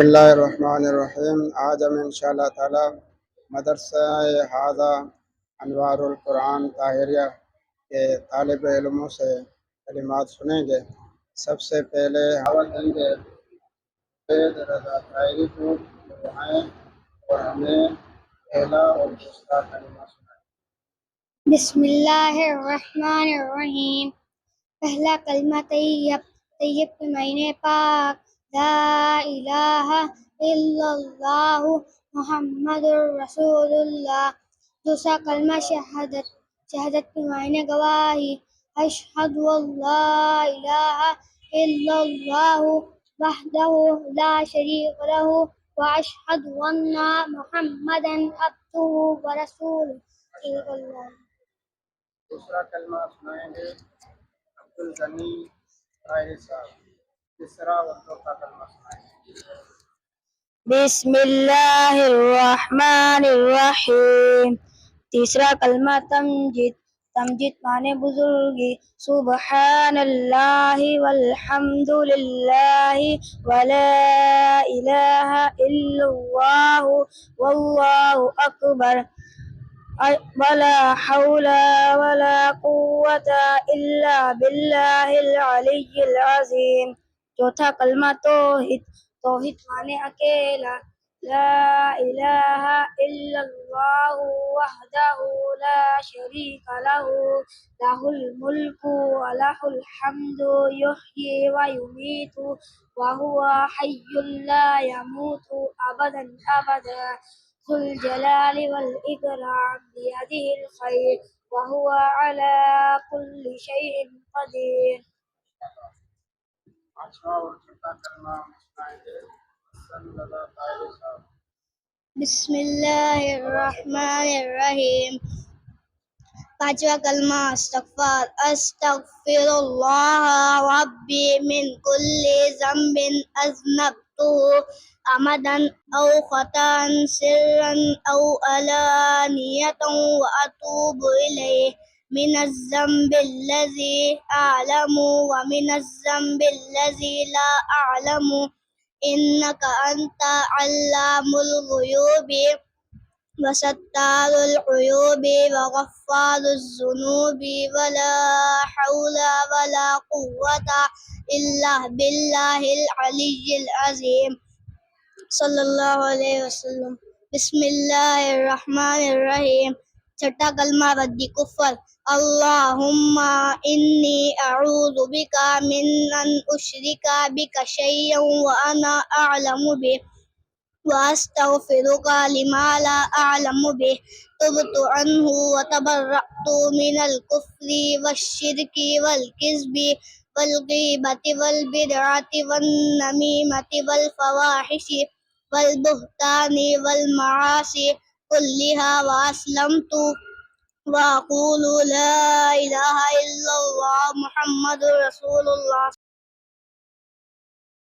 बिस्मिल्लाहिर्रहमानिर्रहीम। आज हम इंशाअल्लाह ताला मदरसा हाजा अनवारुल कुरान ताहिरिया के तालिब इल्मों से कलिमात सुनेंगे। सबसे पहले हम देंगे सैयद रज़ा ताहिरी को, जो हैं और हमें पहला और दूसरा कलिमा सुनाएं। बिस्मिल्लाहिर्रहमानिर्रहीम। पहला कलमा तैयब। तैयब के मायने पाक। ला इलाहा इल्लल्लाह मुहम्मदुर रसूलुल्लाह। दूसरा कलमा शहादत। शहादत के मायने गवाही। अशहदु अल्ला इलाहा इल्लल्लाह वहदहु ला शरीक लहु व अशहदु अन्ना मुहम्मदन अब्दुहु व रसूलुहु। दूसरा कलमा सुनाएंगे अब्दुल गनी ताहिरी साहब। तीसरा और चौथा कलमा सुनाएंगे। बिस्मिल्लाहिर्रहमानिर्रहीम। तीसरा कलमा तमजीद। तमजीद माने बुजुर्गी। सुबहानल्लाहि वल्हम्दुलिल्लाहि वला इलाहा इल्लल्लाहु वल्लाहु अकबर वला हौला वला कुव्वता इल्ला बिल्लाहिल अलिय्यिल अज़ीम। चौथा कलमा तौहीद। तौहीद माने अकेला। ला इलाहा इल्लल्लाहु वहदहु ला शरीका लहु लहुल मुल्कु व लहुल हम्दु युह्यी व युमीतु व हुवा हय्युन ला यमूतु अबदन अबदा ज़ुल जलाली वल इकराम बियदिहिल खैर व हुवा अला कुल्लि शैइन क़दीर। पांचवा और छठा कलमा सुनाएंगे हसन रज़ा ताहिरी साहब। बिस्मिल्लाहिर्रहमानिर्रहीम। पांचवा कलमा इस्तग़फ़ार। अस्तग़फिरुल्लाह रब्बी मिन कुल्ली ज़ंबिन अज़नबतुहु अमदन औ ख़ताअन सिर्रन औ अलानियतन व अतूबु इलैहि मिनज़्ज़ंबिल्लज़ी अअलमु व मिनज़्ज़ंबिल्लज़ी ला अअलमु इन्नका अंता अल्लामुल ग़ुयूबि वसत्तारुल उयूबि वग़फ़्फ़ारुज़ ज़ुनूबि वला हौला वला कुव्वता इल्ला बिल्लाहिल अलिय्यिल अज़ीम। सल्लल्लाहु अलैहि वसल्लम। बिस्मिल्लाहिर्रहमानिर्रहीम। छठा कलमा रद्दी कुफ्र। अल्लाहुम्मा इन्नी अऊज़ु बिका मिन अन उश्रिका बिका शैय्यन व अना अअलमु बिही वअस्तग़फ़िरुका लिमा ला अअलमु बिही तुब्तु अन्हु व तबर्रअतु मिनल कुफ्रि वश्शिर्कि वल किज़्बि वल ग़ीबति वल बिदअति वन नमीमति वल फ़वाहिशि वल बुहतानि वल मआसि कुल्लिहा व अस्लमतु व अक़ूलु ला इलाहा इल्लल्लाह मुहम्मदुर रसूलुल्लाह।